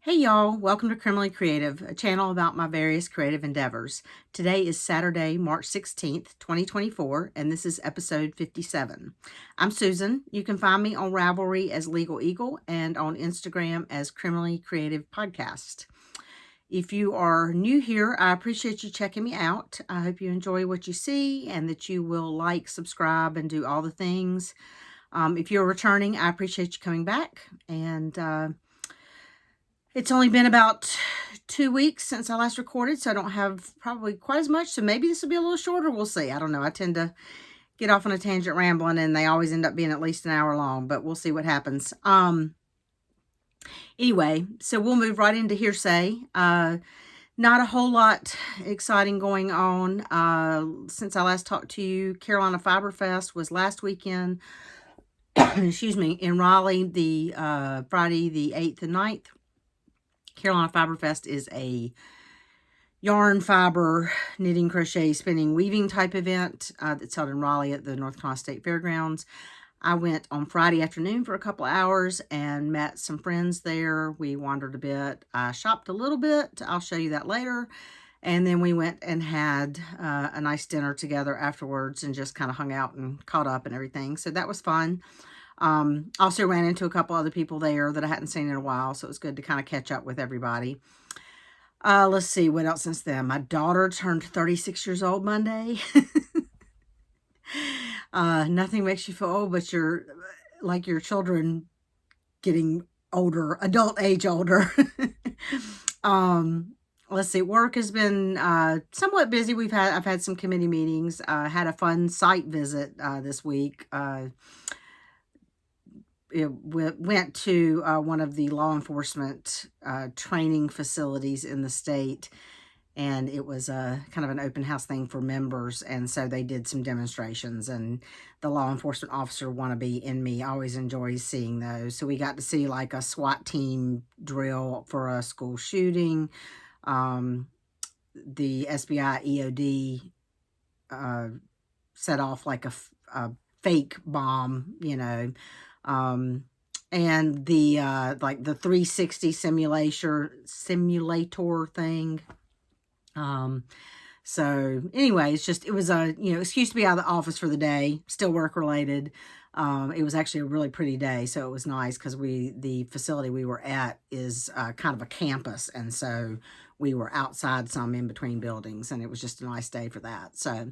Hey y'all, welcome to Criminally Creative, a channel about my various creative endeavors. Today is Saturday, March 16th, 2024, and this is episode 57. I'm Susan. You can find me on Ravelry as Legal Eagle and on Instagram as Criminally Creative Podcast. If you are new here, I appreciate you checking me out. I hope you enjoy what you see and that you will like, subscribe, and do all the things. If you're returning, I appreciate you coming back. And it's only been about 2 weeks since I last recorded, so I don't have probably quite as much. So maybe this will be a little shorter. We'll see. I don't know. I tend to get off on a tangent rambling, and they always end up being at least an hour long, but we'll see what happens. Anyway, so we'll move right into hearsay. Not a whole lot exciting going on. Since I last talked to you, Carolina Fiber Fest was last weekend, excuse me, in Raleigh, the Friday the 8th and 9th. Carolina Fiber Fest is a yarn, fiber, knitting, crochet, spinning, weaving type event that's held in Raleigh at the North Carolina State Fairgrounds. I went on Friday afternoon for a couple of hours and met some friends there. We wandered a bit. I shopped a little bit. I'll show you that later. And then we went and had a nice dinner together afterwards and just kind of hung out and caught up and everything. So that was fun. Also ran into a couple other people there that I hadn't seen in a while, so it was good to kind of catch up with everybody. Let's see, what else since then? My daughter turned 36 years old Monday. Nothing makes you feel old, but you're like your children getting older, adult age older. Let's see, work has been somewhat busy. I've had some committee meetings. Had a fun site visit this week. It went to one of the law enforcement training facilities in the state, and it was kind of an open house thing for members, and so they did some demonstrations, and the law enforcement officer wannabe in me always enjoys seeing those. So we got to see like a SWAT team drill for a school shooting, the SBI EOD set off like a fake bomb, you know, and the like the 360 simulator thing. So anyway, it was a, excuse to be out of the office for the day, still work related. It was actually a really pretty day, so it was nice because the facility we were at is kind of a campus, and so we were outside some in between buildings, and it was just a nice day for that. So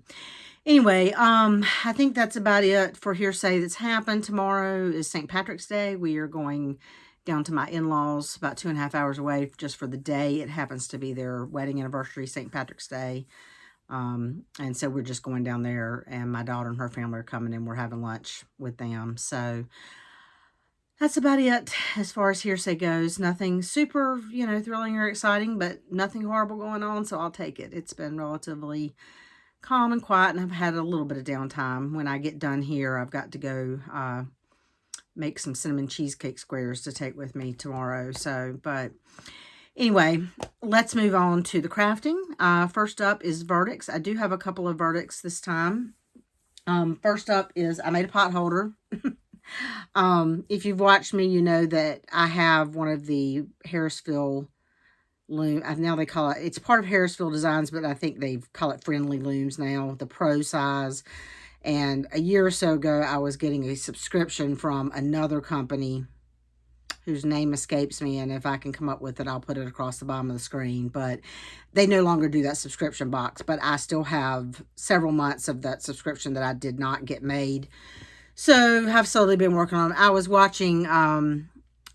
anyway, I think that's about it for hearsay that's happened. Tomorrow is St. Patrick's Day. We are going down to my in-laws, about 2.5 hours away, just for the day. It happens to be their wedding anniversary, St. Patrick's Day. And so we're just going down there, and my daughter and her family are coming, and we're having lunch with them. So that's about it as far as hearsay goes. Nothing super, thrilling or exciting, but nothing horrible going on, so I'll take it. It's been relatively calm and quiet, and I've had a little bit of downtime. When I get done here, I've got to go make some cinnamon cheesecake squares to take with me tomorrow. So, but anyway, let's move on to the crafting. First up is verdicts. I do have a couple of verdicts this time. First up is I made a pot holder. If you've watched me, you know that I have one of the Harrisville loom. Now they call it, it's part of Harrisville Designs, but I think they call it Friendly Looms now, the pro size. And a year or so ago, I was getting a subscription from another company whose name escapes me, and if I can come up with it, I'll put it across the bottom of the screen. But they no longer do that subscription box, but I still have several months of that subscription that I did not get made. So I've slowly been working on it. I was watching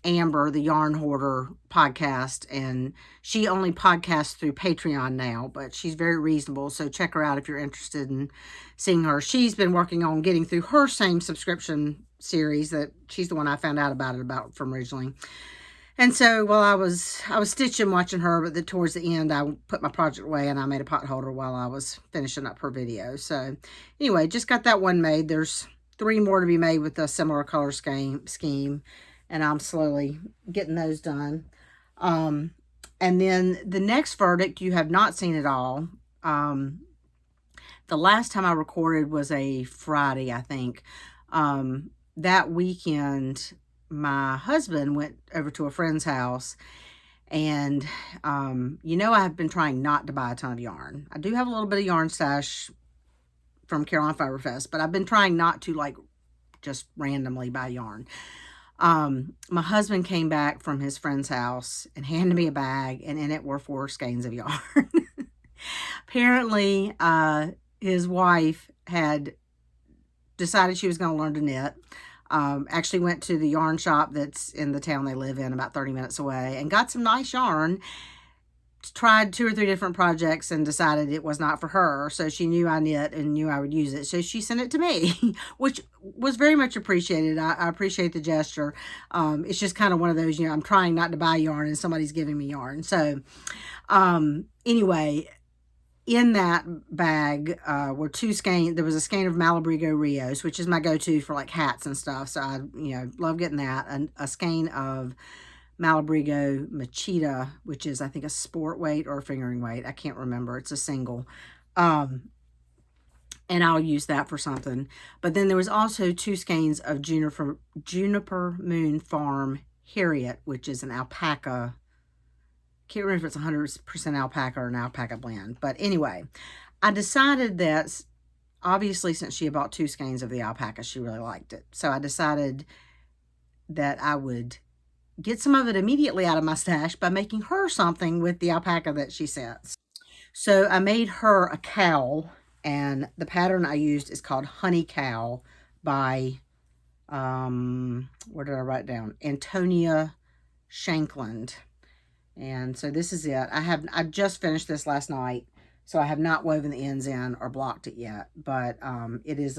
Amber, the Yarn Hoarder podcast, and she only podcasts through Patreon now, but she's very reasonable, so check her out if you're interested in seeing her. She's been working on getting through her same subscription series that she's the one I found out about from originally. And so while I was stitching watching her, but towards the end I put my project away and I made a pot holder while I was finishing up her video. So anyway, just got that one made. There's 3 more to be made with a similar color scheme, and I'm slowly getting those done. And then the next verdict, you have not seen it all. The last time I recorded was a Friday, I think. That weekend, my husband went over to a friend's house, And, you know, I have been trying not to buy a ton of yarn. I do have a little bit of yarn stash from Carolina Fiber Fest, but I've been trying not to, like, just randomly buy yarn. My husband came back from his friend's house and handed me a bag, and in it were 4 skeins of yarn. Apparently, his wife had decided she was going to learn to knit. Actually went to the yarn shop that's in the town they live in, about 30 minutes away, and got some nice yarn. Tried 2 or 3 different projects and decided it was not for her. So she knew I knit and knew I would use it. So she sent it to me, which was very much appreciated. I appreciate the gesture. It's just kind of one of those, you know, I'm trying not to buy yarn and somebody's giving me yarn. So anyway, in that bag were 2 skeins. There was a skein of Malabrigo Rios, which is my go-to for like hats and stuff. So I, you know, love getting that. And a skein of Malabrigo Machita, which is, I think, a sport weight or a fingering weight. I can't remember. It's a single. And I'll use that for something. But then there was also 2 skeins of Juniper Moon Farm Harriet, which is an alpaca. Can't remember if it's 100% alpaca or an alpaca blend. But anyway, I decided that, obviously, since she had bought 2 skeins of the alpaca, she really liked it. So I decided that I would get some of it immediately out of my stash by making her something with the alpaca that she sent. So I made her a cowl, and the pattern I used is called Honey Cowl by, where did I write down? Antonia Shankland. And so this is it. I just finished this last night, so I have not woven the ends in or blocked it yet, but it is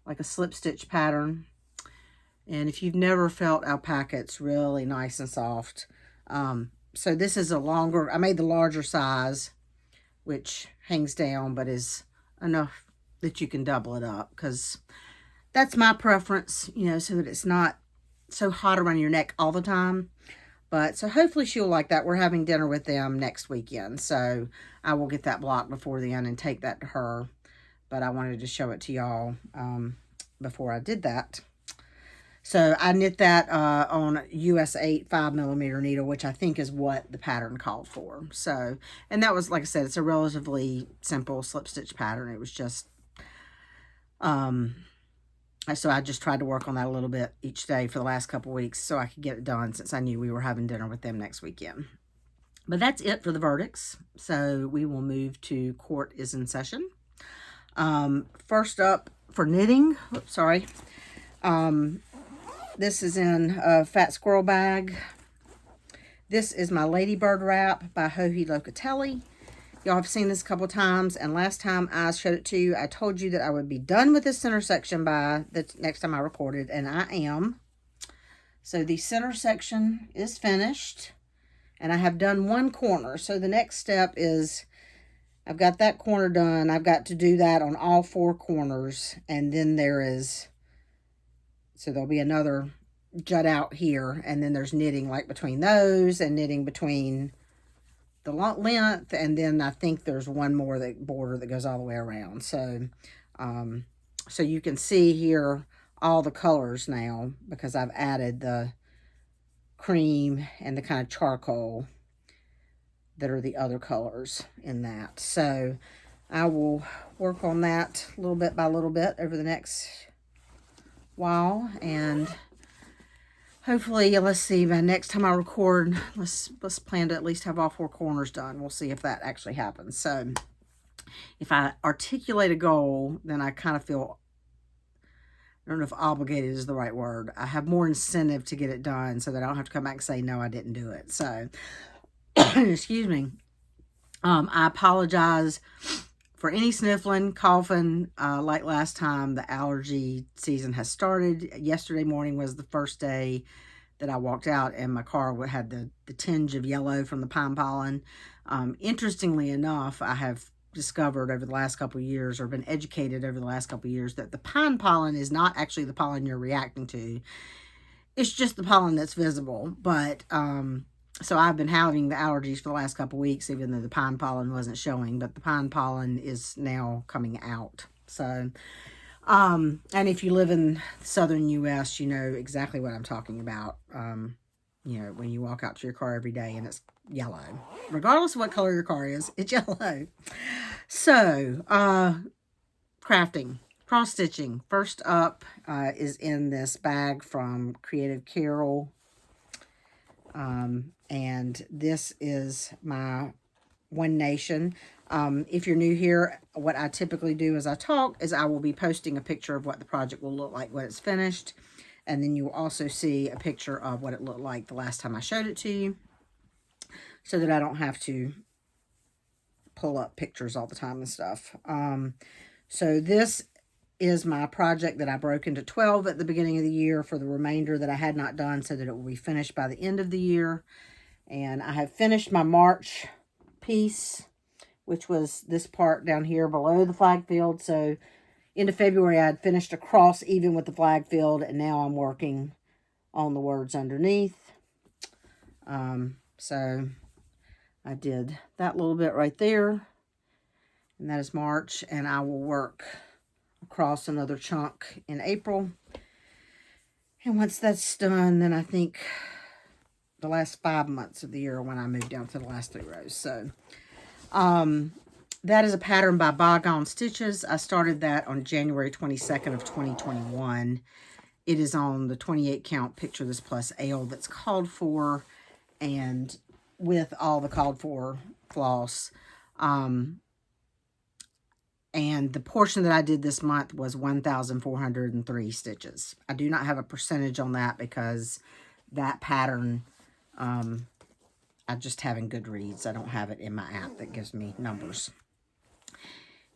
like a slip stitch pattern. And if you've never felt alpaca, it's really nice and soft. So this is a longer, I made the larger size, which hangs down, but is enough that you can double it up, because that's my preference, you know, so that it's not so hot around your neck all the time. But so hopefully she'll like that. We're having dinner with them next weekend, so I will get that blocked before then and take that to her. But I wanted to show it to y'all before I did that. So I knit that on US 8 5mm needle, which I think is what the pattern called for. So, and that was, like I said, it's a relatively simple slip stitch pattern. It was just, so I just tried to work on that a little bit each day for the last couple weeks so I could get it done, since I knew we were having dinner with them next weekend. But that's it for the verdicts. So we will move to Court is in Session. First up for knitting, oops, sorry. This is in a Fat Squirrel bag. This is my Ladybird wrap by Joji Locatelli. Y'all have seen this a couple times, and last time I showed it to you, I told you that I would be done with this center section by the next time I recorded, and I am. So the center section is finished, and I have done 1 corner. So the next step is, I've got that corner done. I've got to do that on all 4 corners, and then there is, so there'll be another jut out here, and then there's knitting like between those, and knitting between the length, and then I think there's one more border that goes all the way around. So so you can see here all the colors now, because I've added the cream and the kind of charcoal that are the other colors in that. So I will work on that little bit by little bit over the next while, and hopefully, let's see, by next time I record, let's plan to at least have all 4 corners done. We'll see if that actually happens. So if I articulate a goal, then I kind of feel, I don't know if obligated is the right word. I have more incentive to get it done, so that I don't have to come back and say, no, I didn't do it. So, excuse me. I apologize for any sniffling, coughing. Like last time, the allergy season has started. Yesterday morning was the first day that I walked out, and my car had the tinge of yellow from the pine pollen. Interestingly enough, I have discovered over the last couple of years, or been educated over the last couple of years, that the pine pollen is not actually the pollen you're reacting to. It's just the pollen that's visible. But so I've been having the allergies for the last couple of weeks, even though the pine pollen wasn't showing, but the pine pollen is now coming out. So, and if you live in southern U.S., you know exactly what I'm talking about. you know, when you walk out to your car every day and it's yellow. Regardless of what color your car is, it's yellow. So, crafting, cross stitching. First up is in this bag from Creative Carol. And this is my One Nation. If you're new here, what I typically do as I talk is I will be posting a picture of what the project will look like when it's finished. And then you will also see a picture of what it looked like the last time I showed it to you, so that I don't have to pull up pictures all the time and stuff. So this is my project that I broke into 12 at the beginning of the year for the remainder that I had not done, so that it will be finished by the end of the year. And I have finished my March piece, which was this part down here below the flag field. So end of February, I had finished across even with the flag field, and now I'm working on the words underneath. So I did that little bit right there, and that is March, and I will work across another chunk in April. And once that's done, then I think the last 5 months of the year when I move down to the last 3 rows. So that is a pattern by Bygone Stitches. I started that on January 22nd of 2021. It is on the 28 count Picture This Plus Ale that's called for, and with all the called for floss. And the portion that I did this month was 1,403 stitches. I do not have a percentage on that because that pattern, I just have in Goodreads. I don't have it in my app that gives me numbers.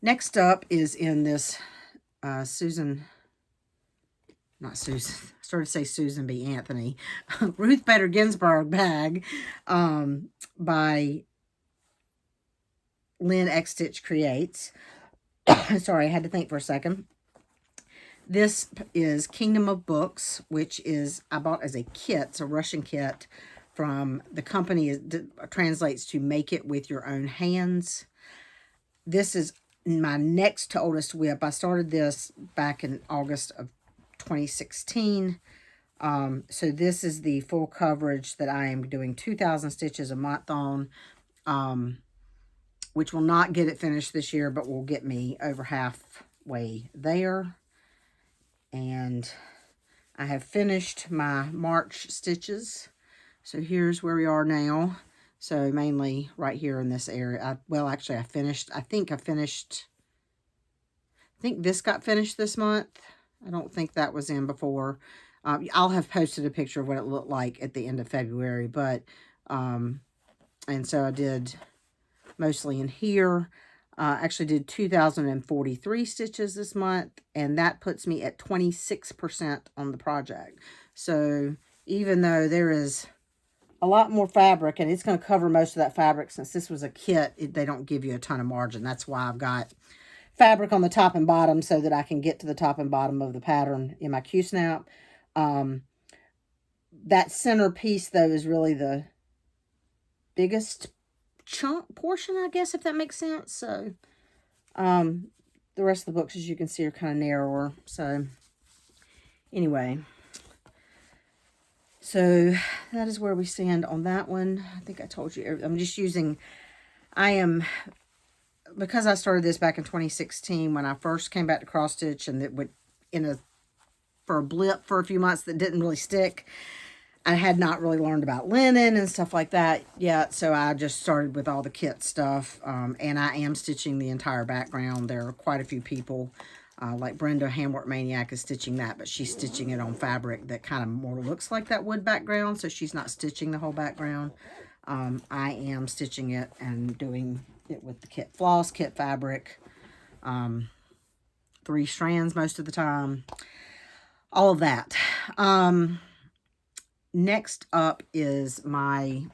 Next up is in this Susan, not Susan, I started to say Susan B. Anthony, Ruth Bader Ginsburg bag by Lynn X Stitch Creates. Sorry, I had to think for a second. This is Kingdom of Books, which is I bought as a kit. It's a Russian kit from the company. It translates to Make It With Your Own Hands. This is my next to oldest whip. I started this back in August of 2016. So this is the full coverage that I am doing 2,000 stitches a month on, which will not get it finished this year, but will get me over halfway there. And I have finished my March stitches. So here's where we are now. So mainly right here in this area. Well, actually, I think this got finished this month. I don't think that was in before. I'll have posted a picture of what it looked like at the end of February. But, and so I did mostly in here. Actually did 2,043 stitches this month, and that puts me at 26% on the project. So even though there is a lot more fabric, and it's going to cover most of that fabric, since this was a kit, they don't give you a ton of margin. That's why I've got fabric on the top and bottom so that I can get to the top and bottom of the pattern in my Q-snap. That center piece, though, is really the biggest chunk portion, I guess, if that makes sense. So the rest of the books, as you can see, are kind of narrower. So anyway, so that is where we stand on that one. I think I told you, I'm just using, because I started this back in 2016 when I first came back to cross stitch, and it would for a blip for a few months that didn't really stick. I had not really learned about linen and stuff like that yet, so I just started with all the kit stuff, and I am stitching the entire background. There are quite a few people, like Brenda Handwork Maniac is stitching that, but she's stitching it on fabric that kind of more looks like that wood background, so she's not stitching the whole background. I am stitching it and doing it with the kit floss, kit fabric, 3 strands most of the time, all of that. Next up is I'm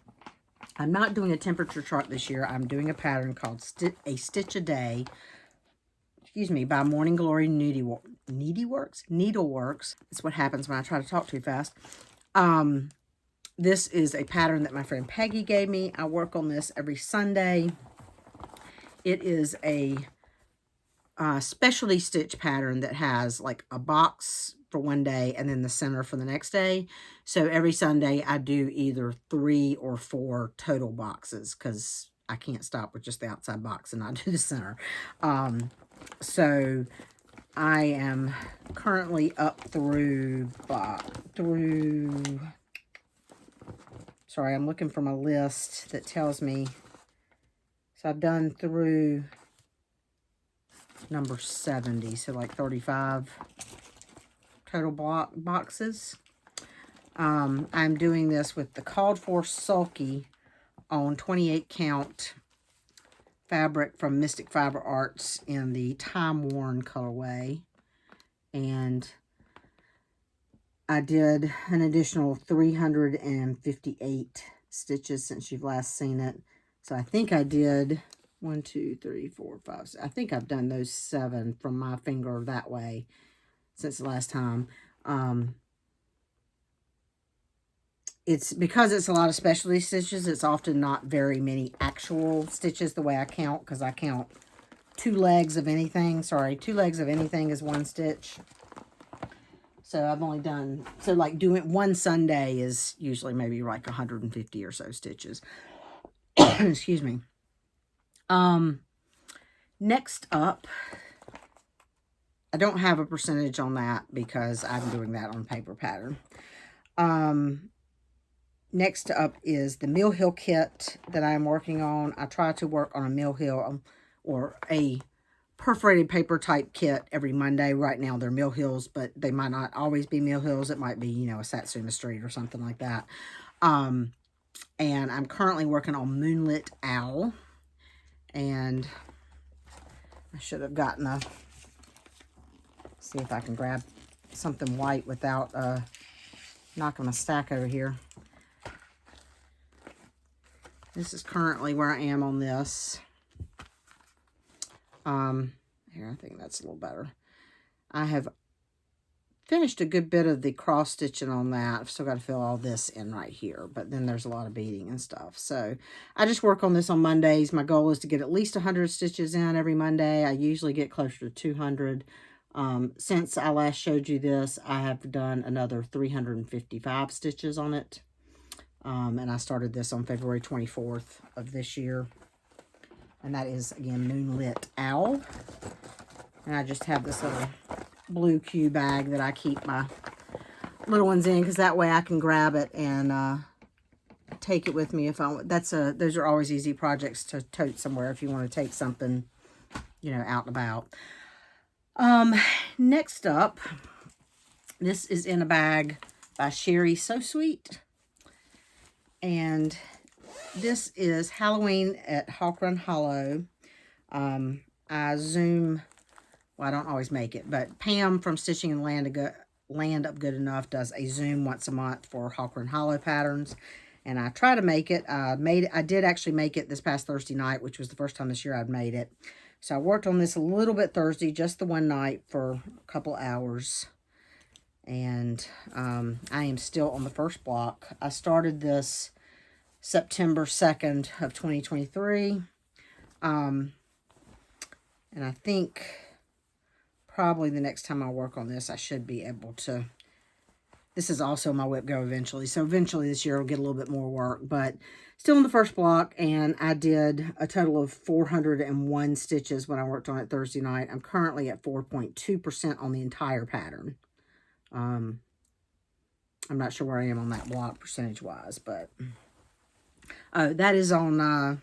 not doing a temperature chart this year. I'm doing a pattern called A Stitch a Day, by Morning Glory Needleworks. That's what happens when I try to talk too fast. This is a pattern that my friend Peggy gave me. I work on this every Sunday. It is a specialty stitch pattern that has like a box for one day and then the center for the next day. So every Sunday I do either 3 or 4 total boxes because I can't stop with just the outside box and not do the center. So I am currently up through, sorry, I'm looking for my list that tells me. So I've done through number 70, so like 35 total boxes. I'm doing this with the called for sulky on 28 count fabric from Mystic Fiber Arts in the Time Worn colorway, and I did an additional 358 stitches since you've last seen it. So I think I did 1, 2, 3, 4, 5, 6. I think I've done those 7 from my finger that way since the last time. It's because it's a lot of specialty stitches, it's often not very many actual stitches the way I count, because I count 2 legs of anything. Sorry, 2 legs of anything is 1 stitch. So I've only done, so like doing one Sunday is usually maybe like 150 or so stitches. Excuse me. Next up, I don't have a percentage on that because I'm doing that on paper pattern. Next up is the Mill Hill kit that I'm working on. I try to work on a Mill Hill or a perforated paper type kit every Monday. Right now they're Mill Hills, but they might not always be Mill Hills. It might be, you know, a Satsuma Street or something like that. And I'm currently working on Moonlit Owl. And I should have gotten a, see if I can grab something white without knocking my stack over here. This is currently where I am on this. Here, I think that's a little better. I have finished a good bit of the cross stitching on that. I've still got to fill all this in right here, but then there's a lot of beading and stuff. So I just work on this on Mondays. My goal is to get at least 100 stitches in every Monday. I usually get closer to 200. Since I last showed you this, I have done another 355 stitches on it. And I started this on February 24th of this year. And that is, again, Moonlit Owl. And I just have this little blue Q bag that I keep my little ones in, because that way I can grab it and take it with me if I want. Those are always easy projects to tote somewhere if you want to take something, you know, out and about. Next up, this is in a bag by Sherry So Sweet. And this is Halloween at Hawk Run Hollow. I zoom, well, I don't always make it, but Pam from Stitching in Land Up Good Enough does a zoom once a month for Hawk Run Hollow patterns. And I try to make it. I did actually make it this past Thursday night, which was the first time this year I'd made it. So I worked on this a little bit Thursday, just the one night for a couple hours. And I am still on the first block. I started this September 2nd of 2023. And I think probably the next time I work on this, I should be able to. This is also my whip go eventually. So eventually this year I'll get a little bit more work, but still in the first block. And I did a total of 401 stitches when I worked on it Thursday night. I'm currently at 4.2% on the entire pattern. I'm not sure where I am on that block percentage-wise, but that is on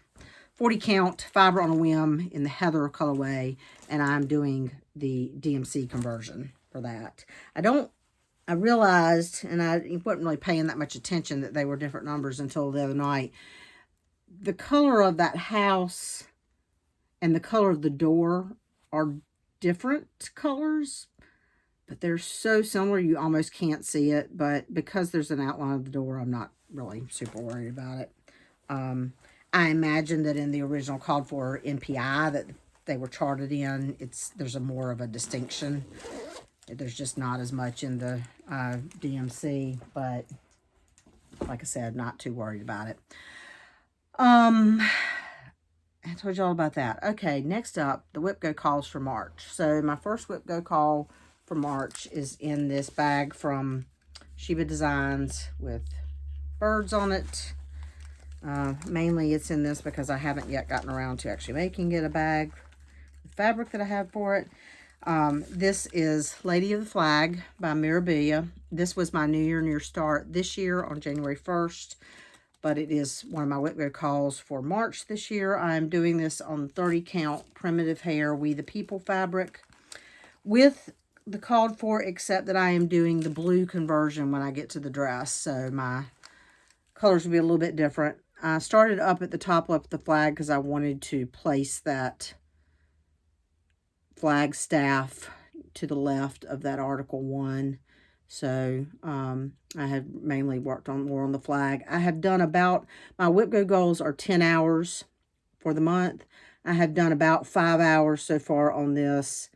40 count Fiber on a Whim in the Heather colorway, and I'm doing the DMC conversion for that. I realized, and I wasn't really paying that much attention, that they were different numbers until the other night. The color of that house and the color of the door are different colors, but they're so similar you almost can't see it. But because there's an outline of the door, I'm not really super worried about it. I imagine that in the original called for NPI that they were charted in, there's more of a distinction. There's just not as much in the DMC, but like I said, not too worried about it. I told you all about that. Okay, next up, the Whip Go calls for March. So my first Whip Go call for March is in this bag from Sheba Designs with birds on it. Mainly it's in this because I haven't yet gotten around to actually making it a bag. The fabric that I have for it. This is Lady of the Flag by Mirabilia. This was my New Year start this year on January 1st. But it is one of my Whip Go calls for March this year. I'm doing this on 30 count primitive hair We the People fabric with the called for, except that I am doing the blue conversion when I get to the dress. So my colors will be a little bit different. I started up at the top left of the flag because I wanted to place that flag staff to the left of that Article 1. So I have mainly worked on more on the flag. I have done about, my Whip Go goals are 10 hours for the month. I have done about 5 hours so far on this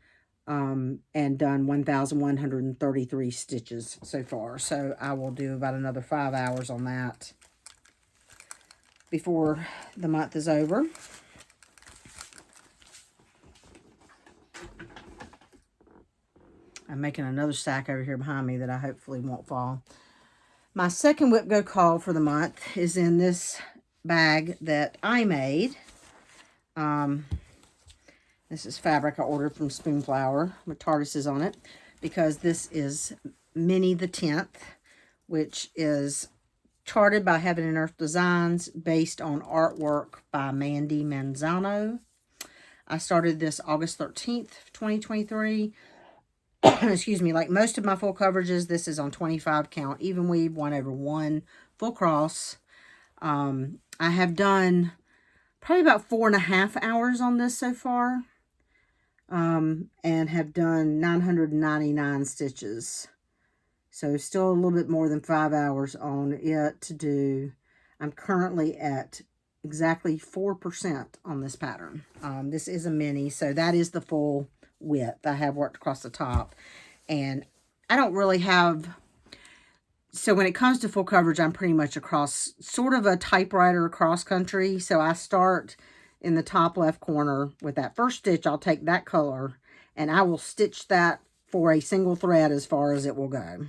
and done 1,133 stitches so far. So I will do about another 5 hours on that before the month is over. I'm making another stack over here behind me that I hopefully won't fall. My second Whip Go call for the month is in this bag that I made. This is fabric I ordered from Spoonflower with tortoises on it because this is Minnie the 10th, which is charted by Heaven and Earth Designs based on artwork by Mandy Manzano. I started this August 13th, 2023. Excuse me, like most of my full coverages, this is on 25 count, even weave, 1/1, full cross. I have done probably about 4.5 hours on this so far, and have done 999 stitches. So still a little bit more than 5 hours on it to do. I'm currently at exactly 4% on this pattern. This is a mini, so that is the full width. I have worked across the top, and I don't really have, so when it comes to full coverage, I'm pretty much across, sort of a typewriter cross country. So I start in the top left corner with that first stitch. I'll take that color and I will stitch that for a single thread as far as it will go.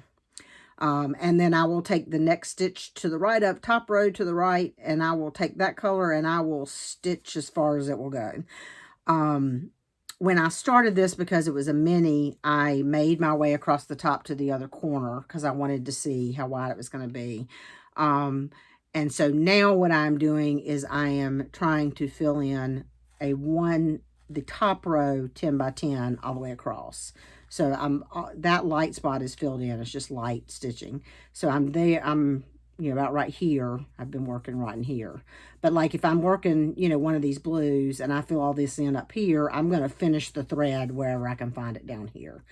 And then I will take the next stitch to the right up, top row to the right, and I will take that color and I will stitch as far as it will go. When I started this, because it was a mini, I made my way across the top to the other corner because I wanted to see how wide it was going to be. And so now what I'm doing is I am trying to fill in the top row 10 by 10 all the way across. So that light spot is filled in. It's just light stitching. So I'm there, about right here. I've been working right in here. But like if I'm working, one of these blues and I fill all this in up here, I'm going to finish the thread wherever I can find it down here.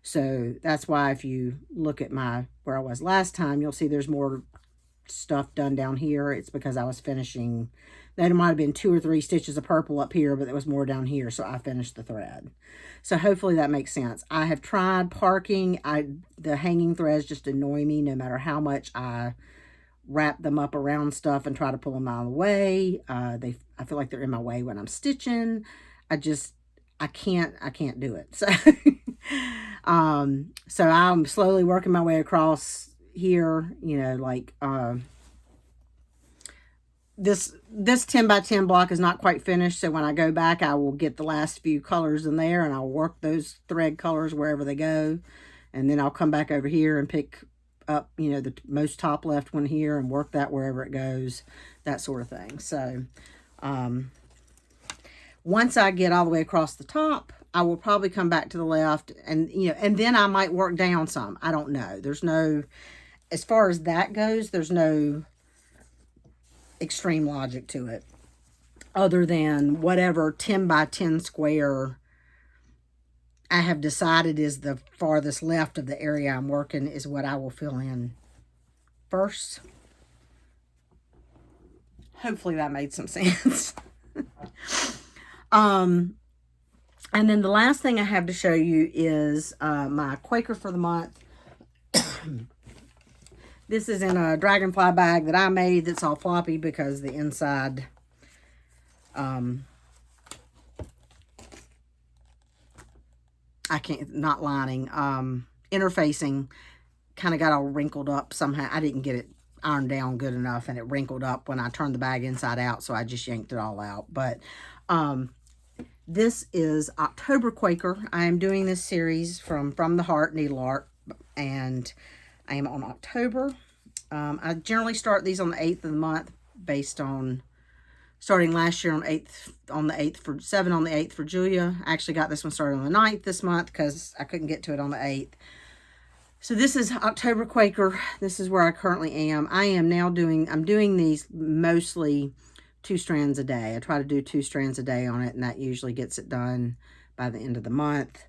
So that's why if you look at where I was last time, you'll see there's more stuff done down here. It's because I was finishing, there might have been 2 or 3 stitches of purple up here, but there was more down here. So I finished the thread. So hopefully that makes sense. I have tried parking. The hanging threads just annoy me no matter how much I wrap them up around stuff and try to pull them out of the way. I feel like they're in my way when I'm stitching. I can't do it. So, so I'm slowly working my way across here, this 10 by 10 block is not quite finished. So when I go back, I will get the last few colors in there and I'll work those thread colors wherever they go. And then I'll come back over here and pick up, the most top left one here and work that wherever it goes, that sort of thing. So, once I get all the way across the top, I will probably come back to the left and, and then I might work down some. I don't know. As far as that goes, there's no extreme logic to it other than whatever 10 by 10 square I have decided is the farthest left of the area I'm working is what I will fill in first. Hopefully that made some sense. And then the last thing I have to show you is my Quaker for the month. This is in a dragonfly bag that I made that's all floppy because the inside not lining, interfacing kind of got all wrinkled up somehow. I didn't get it ironed down good enough, and it wrinkled up when I turned the bag inside out, so I just yanked it all out. But this is October Quaker. I am doing this series from the Heart Needle Art, and I am on October. I generally start these on the 8th of the month based on starting last year on the 8th for 7 on the 8th for Julia. I actually got this one started on the 9th this month because I couldn't get to it on the 8th. So this is October Quaker. This is where I currently am. I'm doing these mostly 2 strands a day. I try to do 2 strands a day on it, and that usually gets it done by the end of the month.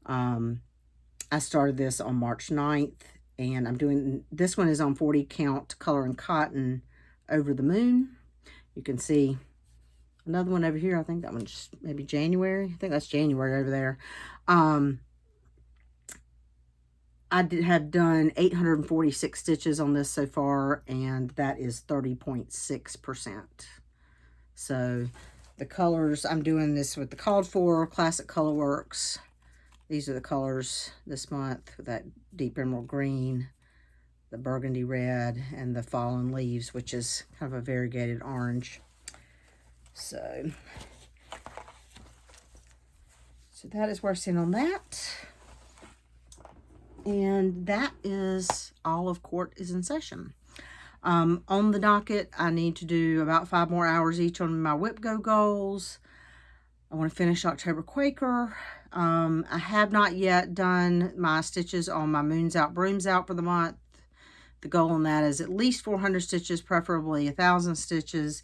I started this on March 9th, and I'm doing, this one is on 40 count color and cotton over the moon. You can see another one over here. I think that one's maybe January. I think that's January over there. I have done 846 stitches on this so far, and that is 30.6%. So the colors, I'm doing this with the Called For Classic Colorworks. These are the colors this month, that deep emerald green, the burgundy red, and the fallen leaves, which is kind of a variegated orange. So that is where I stand on that. And that is all of Court is in session. On the docket, I need to do about 5 more hours each on my Whip Go goals. I want to finish October Quaker. I have not yet done my stitches on my Moons Out, Brooms Out for the month. The goal on that is at least 400 stitches, preferably 1,000 stitches.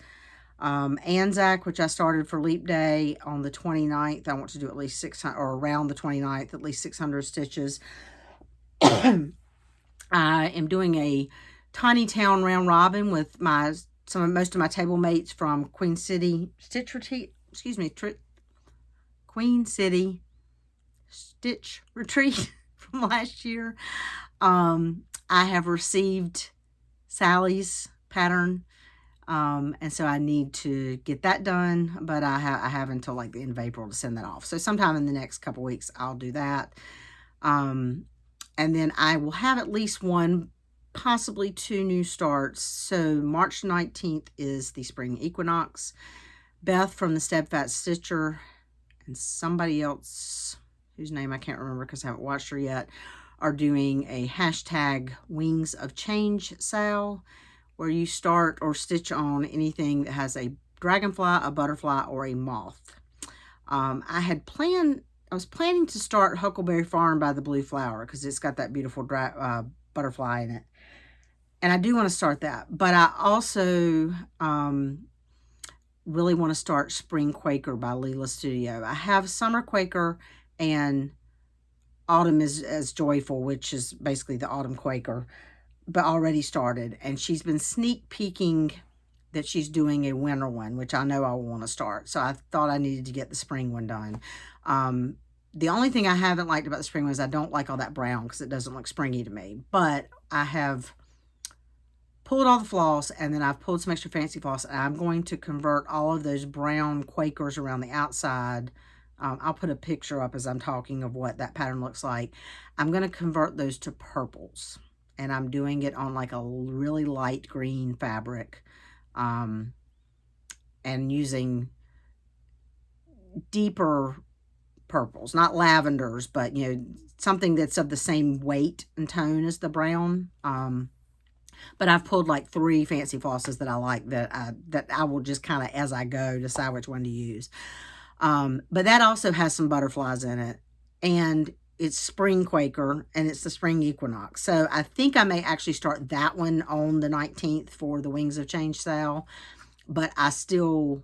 Anzac, which I started for Leap Day on the 29th. I want to do at least 600, or around the 29th, at least 600 stitches. I am doing a tiny town round robin with most of my table mates from Queen City Stitch Retreat. Queen City Stitch Retreat from last year. I have received Sally's pattern, and so I need to get that done, but I have until like the end of April to send that off. So sometime in the next couple weeks, I'll do that. And then I will have at least 1, possibly 2 new starts. So March 19th is the spring equinox. Beth from the Steadfast Stitcher and somebody else whose name I can't remember because I haven't watched her yet are doing a hashtag Wings of Change sale, where you start or stitch on anything that has a dragonfly, a butterfly, or a moth. I was planning to start Huckleberry Farm by the Blue Flower because it's got that beautiful butterfly in it. And I do want to start that. But I also really want to start Spring Quaker by Leela Studio. I have Summer Quaker and Autumn is as Joyful, which is basically the Autumn Quaker, but already started. And she's been sneak peeking that she's doing a winter one, which I know I will want to start. So I thought I needed to get the spring one done. The only thing I haven't liked about the spring one is I don't like all that brown because it doesn't look springy to me. But I have pulled all the floss, and then I've pulled some extra fancy floss, and I'm going to convert all of those brown Quakers around the outside. I'll put a picture up as I'm talking of what that pattern looks like. I'm going to convert those to purples, and I'm doing it on like a really light green fabric, and using deeper purples, not lavenders, but something that's of the same weight and tone as the brown. But I've pulled like 3 fancy flosses that I like, that I will just kind of, as I go, decide which one to use. But that also has some butterflies in it, and it's Spring Quaker, and it's the spring equinox. So I think I may actually start that one on the 19th for the Wings of Change sale, but I still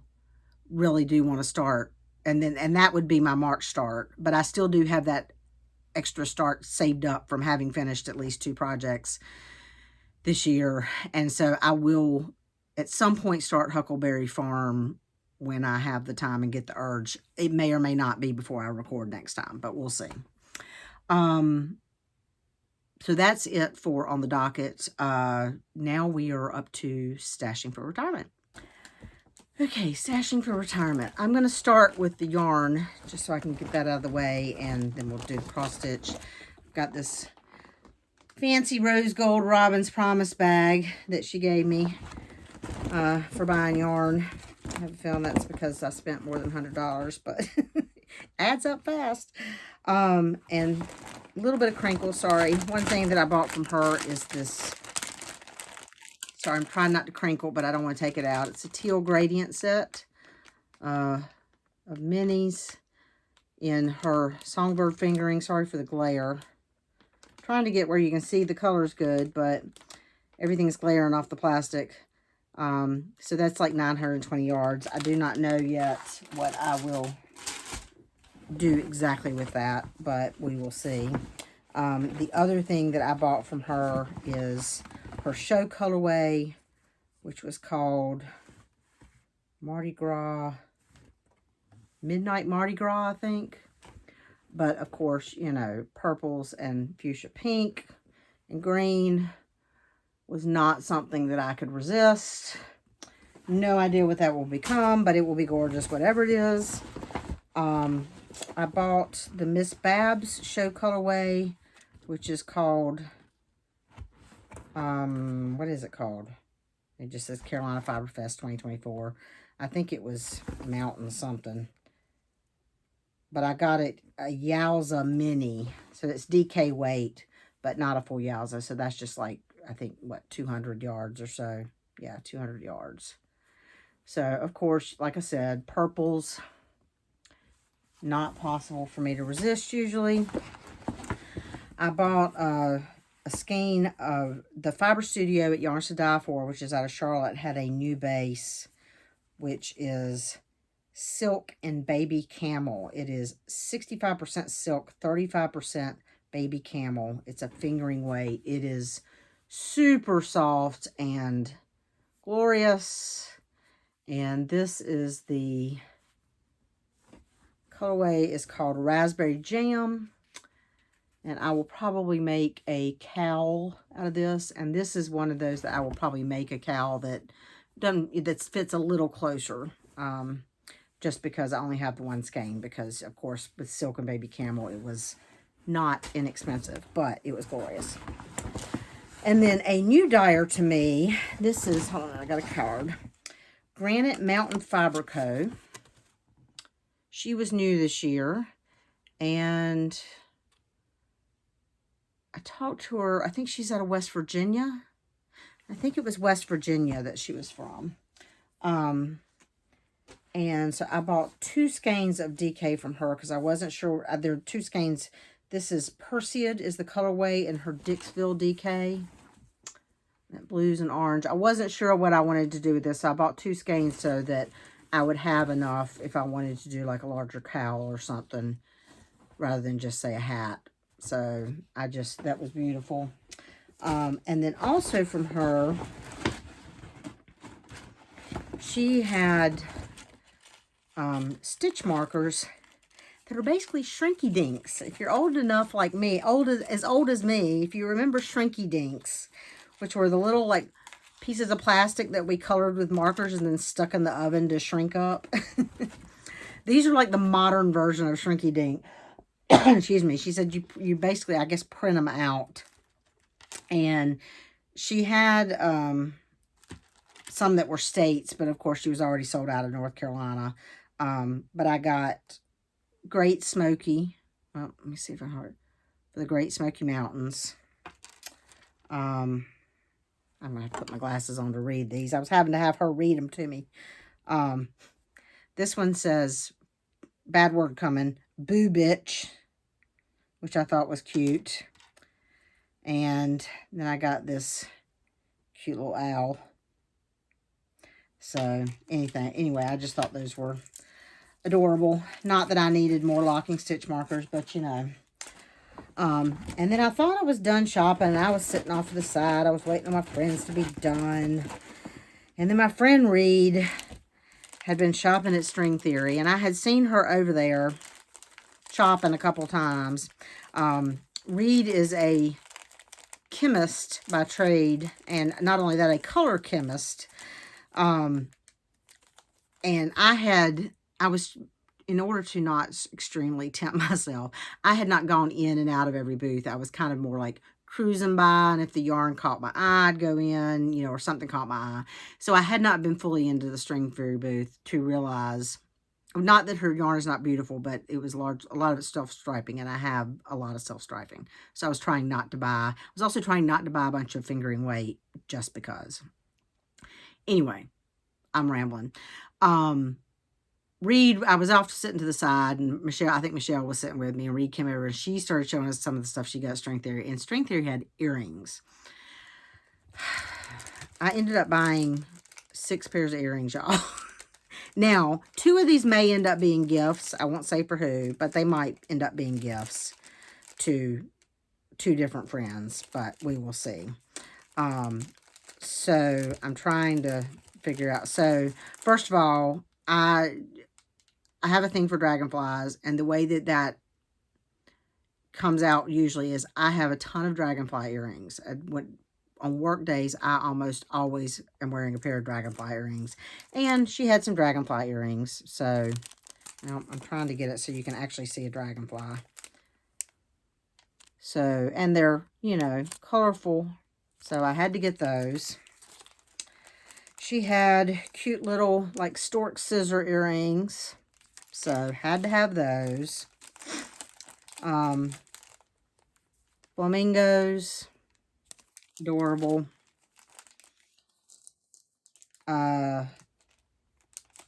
really do want to start, and that would be my March start. But I still do have that extra start saved up from having finished at least 2 projects this year, and so I will at some point start Huckleberry Farm when I have the time and get the urge. It may or may not be before I record next time, but we'll see. So that's it for on the docket. Now we are up to stashing for retirement. Okay, stashing for retirement. I'm going to start with the yarn just so I can get that out of the way, and then we'll do the cross stitch. Got this fancy rose gold Robin's Promise bag that she gave me for buying yarn. I have a feeling that's because I spent more than $100, but adds up fast. And a little bit of crinkle, sorry. One thing that I bought from her is this. Sorry, I'm trying not to crinkle, but I don't want to take it out. It's a teal gradient set of minis in her songbird fingering. Sorry for the glare. Trying to get where you can see the colors good, but everything's glaring off the plastic. So that's like 920 yards. I do not know yet what I will do exactly with that, but we will see. The other thing that I bought from her is her show colorway, which was called Mardi Gras, Midnight Mardi Gras, I think. But of course, you know, purples and fuchsia pink and green was not something that I could resist. No idea what that will become, but it will be gorgeous, whatever it is. I bought the Miss Babs show colorway, which is called, what is it called? It just says Carolina Fiber Fest 2024. I think it was Mountain something. But I got it a Yowza Mini. So it's DK weight, but not a full Yowza. So that's just like, I think, what, 200 yards or so. Yeah, 200 yards. So, of course, like I said, purples, not possible for me to resist usually. I bought a skein of the Fiber Studio at Yarns to Die For, which is out of Charlotte, had a new base, which is silk and baby camel. It is 65% silk, 35% baby camel. It's a fingering weight. It is super soft and glorious. And this is the colorway is called Raspberry Jam. And I will probably make a cowl out of this. And this is one of those that I will probably make a cowl that fits a little closer. Just because I only have the one skein. Because, of course, with silk and baby camel, it was not inexpensive. But it was glorious. And then a new dyer to me. This is, hold on, I got a card. Granite Mountain Fiber Co. She was new this year. And I talked to her, I think she's out of West Virginia. I think it was West Virginia that she was from. And so I bought 2 skeins of DK from her because I wasn't sure. There are 2 skeins. This is Perseid is the colorway in her Dixville DK. That blues and orange. I wasn't sure what I wanted to do with this. So I bought 2 skeins so that I would have enough if I wanted to do like a larger cowl or something rather than just say a hat. So that was beautiful. And then also from her, she had stitch markers that are basically Shrinky Dinks. If you're old enough like me, as old as me, if you remember Shrinky Dinks, which were the little like pieces of plastic that we colored with markers and then stuck in the oven to shrink up. These are like the modern version of Shrinky Dink. Excuse me. She said you basically, I guess, print them out. And she had some that were states, but of course she was already sold out of North Carolina. But I got Great Smoky. Well, let me see if I heard. For the Great Smoky Mountains. I'm going to have to put my glasses on to read these. I was having to have her read them to me. This one says, bad word coming, boo bitch, which I thought was cute. And then I got this cute little owl. So, anyway, I just thought those were adorable. Not that I needed more locking stitch markers, but you know. And then I thought I was done shopping, and I was sitting off to the side. I was waiting on my friends to be done. And then my friend Reed had been shopping at String Theory, and I had seen her over there shopping a couple times. Reed is a chemist by trade, and not only that, a color chemist. And I was, in order to not extremely tempt myself, I had not gone in and out of every booth. I was kind of more like cruising by, and if the yarn caught my eye, I'd go in, or something caught my eye. So I had not been fully into the string fairy booth to realize, not that her yarn is not beautiful, but it was a lot of it's self-striping, and I have a lot of self-striping. So I was trying not to buy. I was also trying not to buy a bunch of fingering weight just because. Anyway, I'm rambling. Reed, I was off sitting to the side, and I think Michelle was sitting with me, and Reed came over, and she started showing us some of the stuff she got at String Theory, and String Theory had earrings. I ended up buying 6 pairs of earrings, y'all. Now, 2 of these may end up being gifts. I won't say for who, but they might end up being gifts to 2 different friends, but we will see. So I'm trying to figure out. So first of all, I have a thing for dragonflies, and the way that comes out usually is I have a ton of dragonfly earrings. On work days, I almost always am wearing a pair of dragonfly earrings, and she had some dragonfly earrings. So I'm trying to get it so you can actually see a dragonfly. So, and they're, colorful. So I had to get those. She had cute little, like, stork scissor earrings. So, had to have those. Flamingos. Adorable.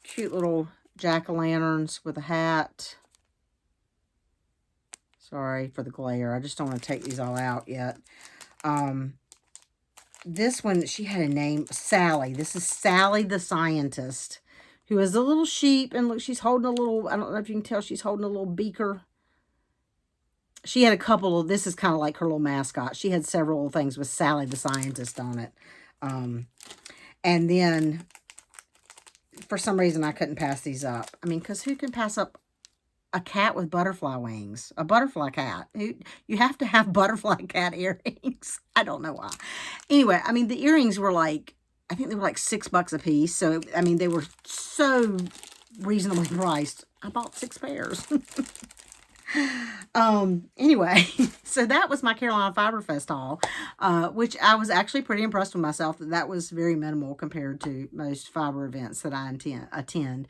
Cute little jack-o'-lanterns with a hat. Sorry for the glare. I just don't want to take these all out yet. This one, she had a name, Sally. This is Sally the Scientist, who is a little sheep. And look, she's holding a little, I don't know if you can tell, she's holding a little beaker. She had a couple of, this is kind of like her little mascot. She had several things with Sally the Scientist on it. And then, for some reason, I couldn't pass these up. I mean, because who can pass up a cat with butterfly wings? A butterfly cat. You have to have butterfly cat earrings. I don't know why. Anyway, I mean, the earrings were like, I think they were like $6 a piece. So, I mean, they were so reasonably priced. I bought 6 pairs. Anyway, so that was my Carolina Fiber Fest haul, which I was actually pretty impressed with myself that was very minimal compared to most fiber events that I attend.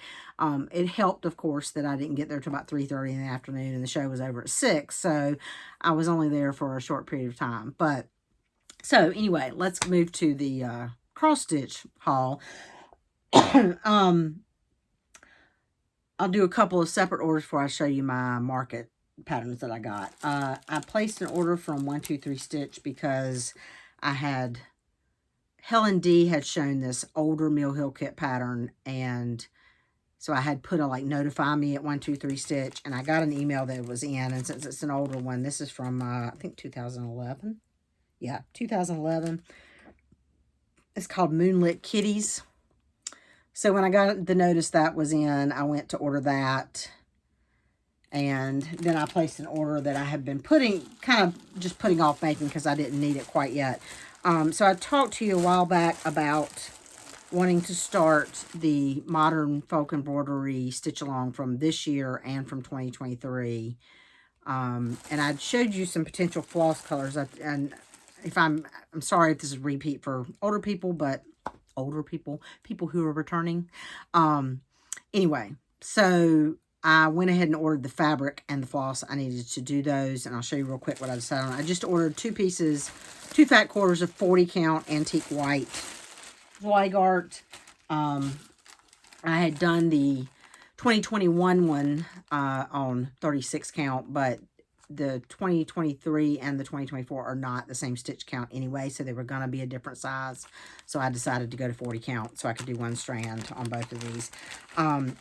It helped, of course, that I didn't get there till about 3:30 in the afternoon, and the show was over at 6, so I was only there for a short period of time. But, so anyway, let's move to the cross-stitch haul. I'll do a couple of separate orders before I show you my market patterns that I got. I placed an order from 123 Stitch because Helen D had shown this older Mill Hill kit pattern, and so I had put a notify me at 123 Stitch, and I got an email that it was in, and since it's an older one, this is from, I think 2011. Yeah, 2011. It's called Moonlit Kitties. So when I got the notice that was in, I went to order that. And then I placed an order that I have been kind of just putting off making because I didn't need it quite yet. So I talked to you a while back about wanting to start the Modern Folk Embroidery Stitch Along from this year and from 2023. And I showed you some potential floss colors. And if I'm sorry if this is a repeat for older people, but people who are returning. Anyway, so I went ahead and ordered the fabric and the floss. I needed to do those, and I'll show you real quick what I decided on. I just ordered 2 fat quarters of 40 count antique white Zweigart. I had done the 2021 one on 36 count, but the 2023 and the 2024 are not the same stitch count anyway, so they were going to be a different size. So I decided to go to 40 count so I could do 1 strand on both of these.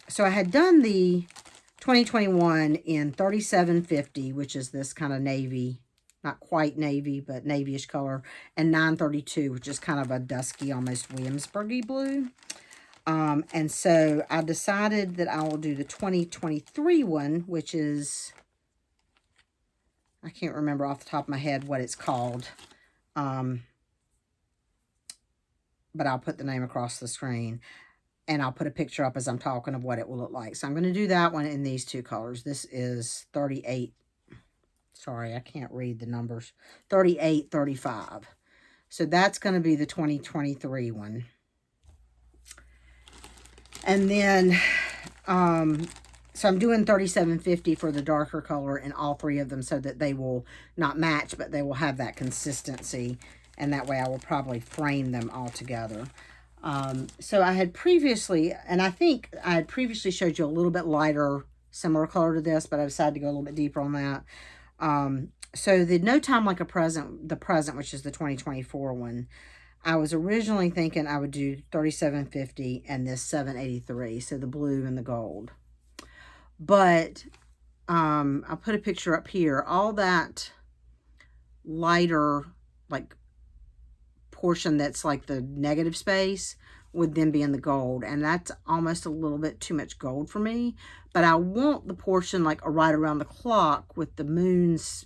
So I had done the 2021 in 3750, which is this kind of navy, not quite navy, but navyish color, and 932, which is kind of a dusky, almost Williamsburgy blue. And so I decided that I will do the 2023 one, which is, I can't remember off the top of my head what it's called. But I'll put the name across the screen. and I'll put a picture up as I'm talking of what it will look like. So I'm going to do that one in these 2 colors. This is 38. Sorry, I can't read the numbers. 38, 35. So that's going to be the 2023 one. And then, so I'm doing 3750 for the darker color in all 3 of them so that they will not match, but they will have that consistency. And that way I will probably frame them all together. So I had previously, and I think I had previously showed you a little bit lighter, similar color to this, but I decided to go a little bit deeper on that. So the No Time Like a Present, the present, which is the 2024 one, I was originally thinking I would do 3750 and this 783, so the blue and the gold. But I'll put a picture up here. All that lighter, like, portion that's like the negative space would then be in the gold, and that's almost a little bit too much gold for me. But I want the portion like right around the clock with the moon's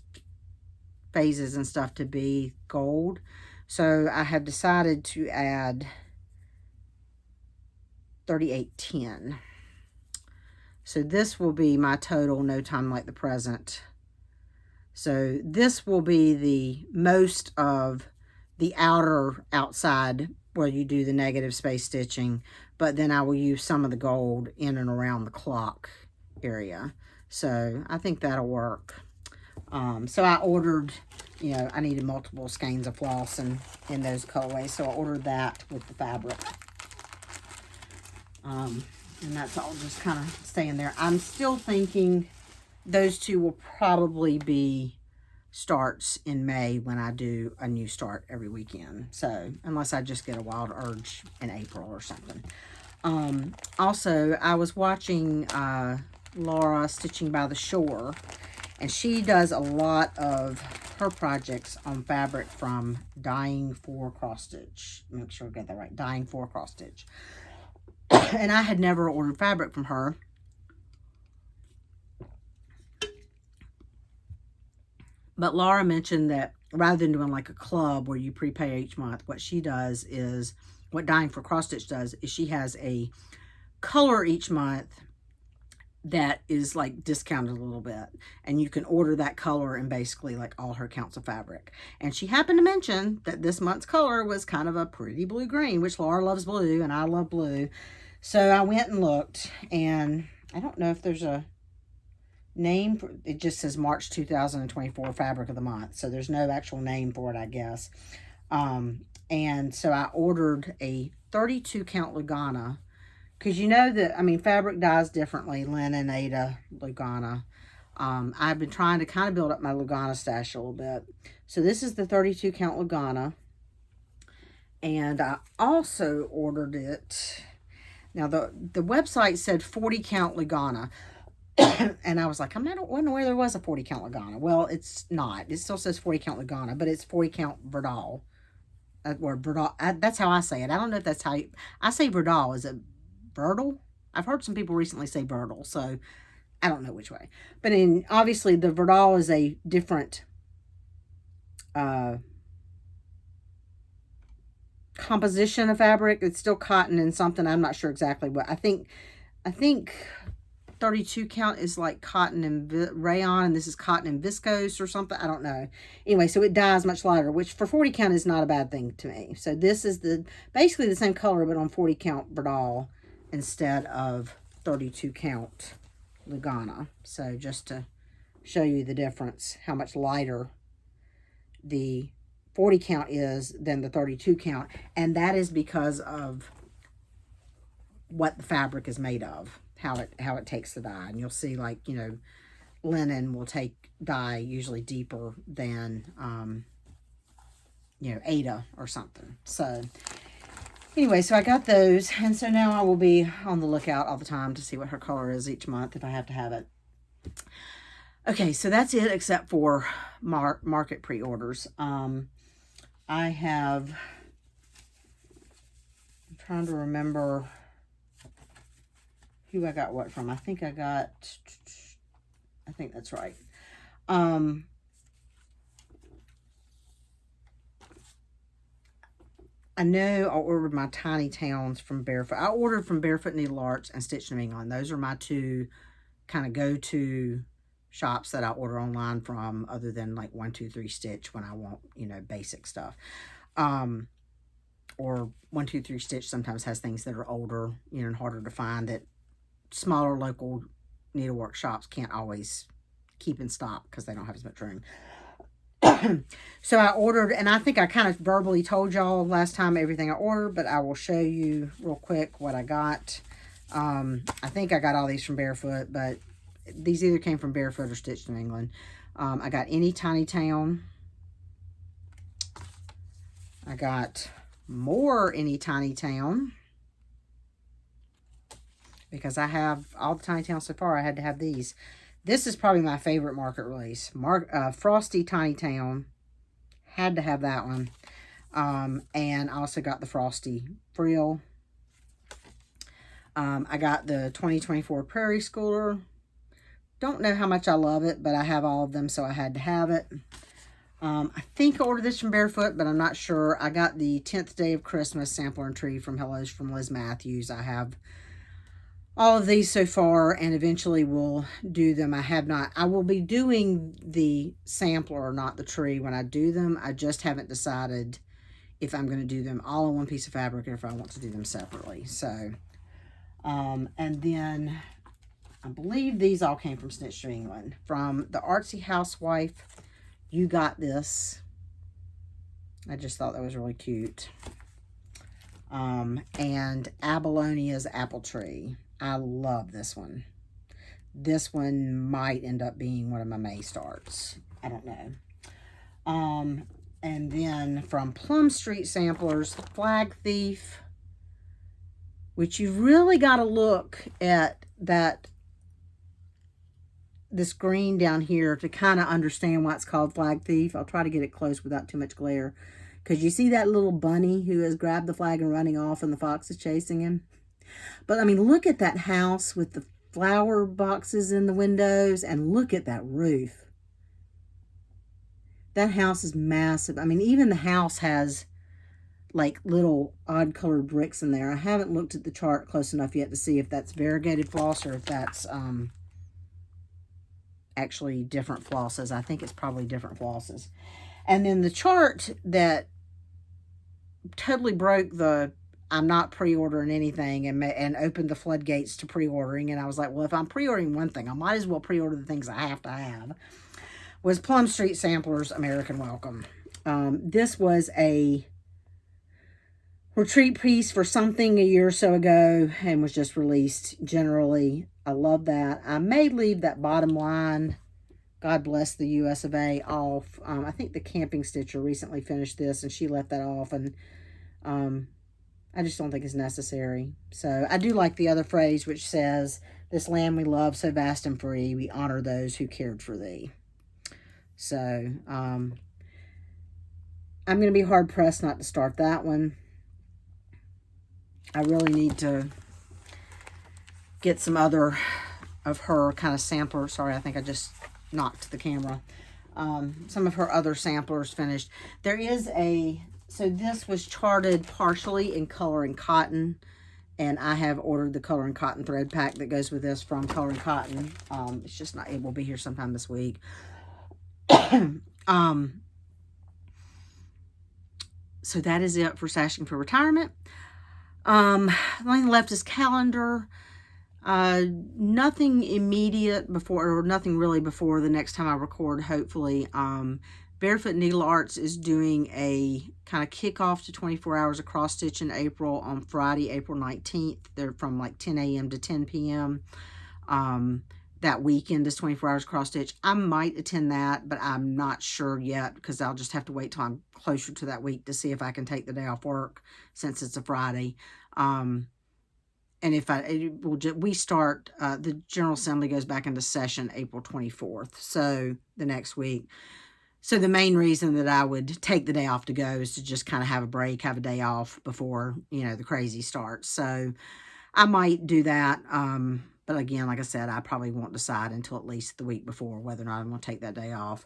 phases and stuff to be gold. So I have decided to add 3810. So this will be my total No Time Like the Present. So this will be the most of the outside where you do the negative space stitching, but then I will use some of the gold in and around the clock area. So I think that'll work. So I ordered, you know, I needed multiple skeins of floss in those colorways, so I ordered that with the fabric. And that's all just kind of staying there. I'm still thinking those 2 will probably be starts in May when I do a new start every weekend. So unless I just get a wild urge in April or something. Also, I was watching Laura Stitching by the Shore, and she does a lot of her projects on fabric from Dying for Crossstitch. Make sure I get that right. Dying for Crossstitch. And I had never ordered fabric from her. But Laura mentioned that rather than doing like a club where you prepay each month, what she does is, what Dying for Crossstitch does is she has a color each month that is like discounted a little bit, and you can order that color in basically like all her counts of fabric. And she happened to mention that this month's color was kind of a pretty blue-green, which Laura loves blue and I love blue. So I went and looked, and I don't know if there's a name for it. Just says March 2024 fabric of the month, so there's no actual name for it, I guess. And so I ordered a 32 count Lugana, because you know that, I mean, fabric dyes differently, linen, Aida, Lugana. I've been trying to kind of build up my Lugana stash a little bit. So this is the 32 count Lugana, and I also ordered it. Now the website said 40 count Lugana. And I was like, I don't know where there was a 40 count Lugana. Well, it's not. It still says 40 count Lugana, but it's 40 count Verdal. Or Verdal. That's how I say it. I don't know if that's how I say Verdal. Is it Verdal? I've heard some people recently say Verdal, so I don't know which way. But obviously the Verdal is a different composition of fabric. It's still cotton and something. I'm not sure exactly what. I think 32 count is like cotton and rayon, and this is cotton and viscose or something. I don't know. Anyway, so it dyes much lighter, which for 40 count is not a bad thing to me. So this is basically the same color, but on 40 count Verdal instead of 32 count Lugana. So just to show you the difference, how much lighter the 40 count is than the 32 count. And that is because of what the fabric is made of, how it takes the dye. And you'll see, like, you know, linen will take dye usually deeper than you know, Aida or something. So anyway, so I got those, and so now I will be on the lookout all the time to see what her color is each month if I have to have it. Okay, so that's it except for market pre-orders. I have, I'm trying to remember who I got what from. I think that's right. I know I ordered my Tiny Towns from Barefoot. I ordered from Barefoot Needle Arts and Stitch New England. Those are my two kind of go-to shops that I order online from, other than like 123 Stitch when I want, basic stuff. Or 123 Stitch sometimes has things that are older, and harder to find, that smaller local needlework shops can't always keep in stock because they don't have as much room. So I ordered, and I think I kind of verbally told y'all last time everything I ordered, but I will show you real quick what I got. I think I got all these from Barefoot, but these either came from Barefoot or Stitch New England. I got Any Tiny Town. I got more Any Tiny Town, because I have all the Tiny Towns so far. I had to have these. This is probably my favorite market release. Frosty Tiny Town. Had to have that one. And I also got the Frosty Frill. I got the 2024 Prairie Schooler. Don't know how much I love it, but I have all of them, so I had to have it. I think I ordered this from Barefoot, but I'm not sure. I got the 10th Day of Christmas sampler and tree from Hellos from Liz Matthews. I have all of these so far, and eventually we'll do them. I will be doing the sampler or not the tree when I do them. I just haven't decided if I'm going to do them all on one piece of fabric or if I want to do them separately. So, and then I believe these all came from Stitch New England. From the Artsy Housewife, You Got This. I just thought that was really cute. And Abalonia's Apple Tree. I love this one. This one might end up being one of my May starts. I don't know. And then from Plum Street Samplers, Flag Thief, which you really got to look at this green down here to kind of understand why it's called Flag Thief. I'll try to get it close without too much glare. Because you see that little bunny who has grabbed the flag and running off, and the fox is chasing him? But, I mean, look at that house with the flower boxes in the windows, and look at that roof. That house is massive. I mean, even the house has, like, little odd-colored bricks in there. I haven't looked at the chart close enough yet to see if that's variegated floss or if that's actually different flosses. I think it's probably different flosses. And then the chart that totally broke the I'm not pre-ordering anything and opened the floodgates to pre-ordering. And I was like, well, if I'm pre-ordering one thing, I might as well pre-order the things I have to have. Was Plum Street Samplers American Welcome. This was a retreat piece for something a year or so ago and was just released generally. I love that. I may leave that bottom line, God Bless the US of A, off. I think the Camping Stitcher recently finished this and she left that off, and I just don't think it's necessary. So I do like the other phrase which says, this land we love so vast and free, we honor those who cared for thee. So I'm going to be hard pressed not to start that one. I really need to get some other of her kind of samplers. Sorry, I think I just knocked the camera. Some of her other samplers finished. There is so this was charted partially in Color and Cotton, and I have ordered the Color and Cotton thread pack that goes with this from Color and Cotton. It's just not, it will be here sometime this week. So that is it for Sashing for Retirement. The only thing left is calendar. Nothing immediate before, or nothing really before the next time I record, hopefully. Barefoot Needle Arts is doing a kind of kickoff to 24 hours of cross stitch in April on Friday, April 19th. They're from like 10 a.m. to 10 p.m. That weekend is 24 hours cross stitch. I might attend that, but I'm not sure yet because I'll just have to wait till I'm closer to that week to see if I can take the day off work since it's a Friday. And if we start, the General Assembly goes back into session April 24th, so the next week. So the main reason that I would take the day off to go is to just kind of have a break, have a day off before, the crazy starts. So I might do that. But again, like I said, I probably won't decide until at least the week before whether or not I'm going to take that day off.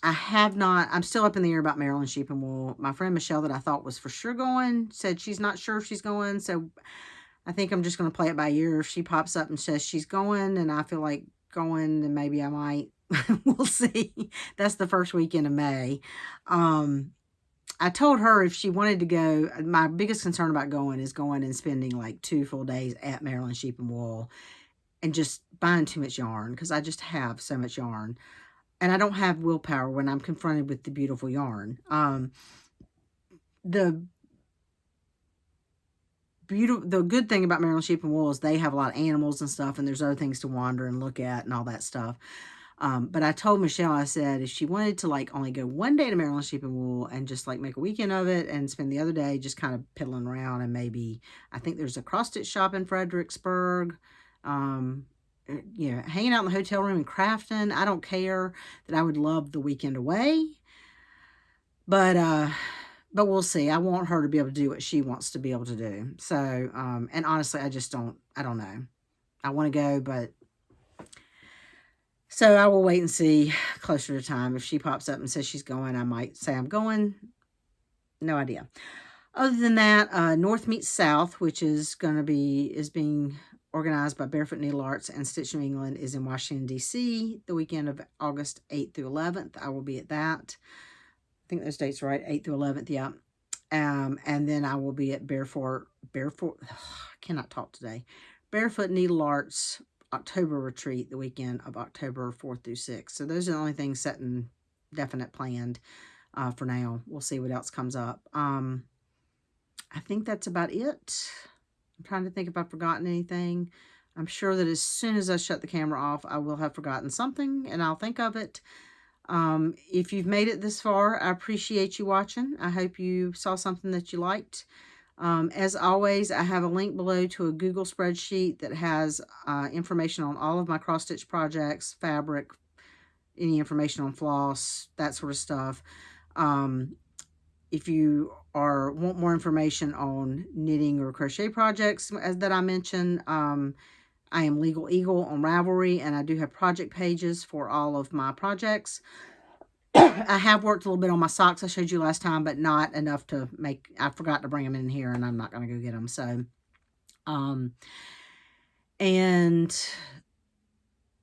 I have not, I'm still up in the air about Maryland Sheep and Wool. My friend Michelle, that I thought was for sure going, said she's not sure if she's going. So I think I'm just going to play it by ear. If she pops up and says she's going and I feel like going, then maybe I might. We'll see. That's the first weekend of May. I told her if she wanted to go, my biggest concern about going is going and spending like 2 full days at Maryland Sheep and Wool and just buying too much yarn, because I just have so much yarn. And I don't have willpower when I'm confronted with the beautiful yarn. The good thing about Maryland Sheep and Wool is they have a lot of animals and stuff, and there's other things to wander and look at and all that stuff. But I told Michelle, I said, if she wanted to like only go one day to Maryland Sheep and Wool and just like make a weekend of it and spend the other day just kind of piddling around, and maybe, I think there's a Crossstitch shop in Fredericksburg, you know, hanging out in the hotel room in Crafton. I don't care, that I would love the weekend away. But we'll see. I want her to be able to do what she wants to be able to do. So, and honestly, I don't know. I want to go, but so I will wait and see closer to time. If she pops up and says she's going, I might say I'm going. No idea. Other than that, North Meets South, which is being organized by Barefoot Needle Arts and Stitch New England, is in Washington, D.C. the weekend of August 8th through 11th. I will be at that. I think those dates are right, 8th through 11th, yeah. And then I will be at Barefoot, I cannot talk today, Barefoot Needle Arts October retreat the weekend of October 4th through 6th. So those are the only things set and definite planned for now. We'll see what else comes up. I think that's about it. I'm trying to think if I've forgotten anything. I'm sure that as soon as I shut the camera off, I will have forgotten something, and I'll think of it. If you've made it this far, I appreciate you watching. I hope you saw something that you liked. As always, I have a link below to a Google spreadsheet that has information on all of my cross-stitch projects, fabric, any information on floss, that sort of stuff. If you want more information on knitting or crochet projects that I mentioned, I am Legal Eagle on Ravelry, and I do have project pages for all of my projects. I have worked a little bit on my socks I showed you last time, but not enough to make, I forgot to bring them in here, and I'm not going to go get them. So, and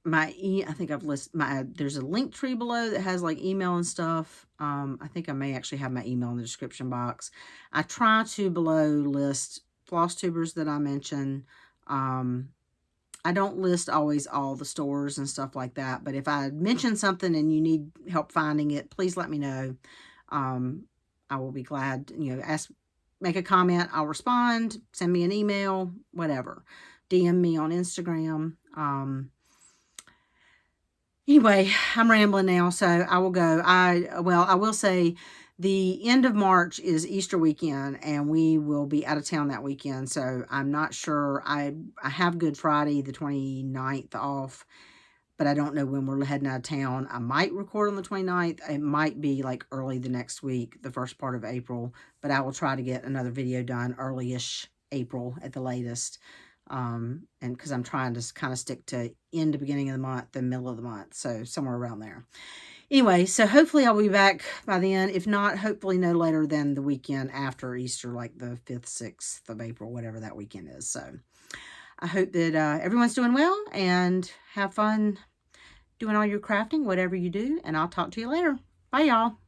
I think I've listed there's a link tree below that has like email and stuff. I think I may actually have my email in the description box. I try to below list Flosstubers that I mention. I don't list always all the stores and stuff like that, but if I mention something and you need help finding it, please let me know. I will be glad, you know, make a comment, I'll respond, send me an email, whatever. DM me on Instagram. Anyway, I'm rambling now, so I will go. I will say the end of March is Easter weekend, and we will be out of town that weekend, so I'm not sure. I have Good Friday, the 29th off, but I don't know when we're heading out of town. I might record on the 29th. It might be like early the next week, the first part of April, but I will try to get another video done early-ish April at the latest. And because I'm trying to kind of stick to end the beginning of the month, the middle of the month, so somewhere around there. Anyway, so hopefully I'll be back by then. If not, hopefully no later than the weekend after Easter, like the 5th, 6th of April, whatever that weekend is. So I hope that everyone's doing well and have fun doing all your crafting, whatever you do, and I'll talk to you later. Bye, y'all.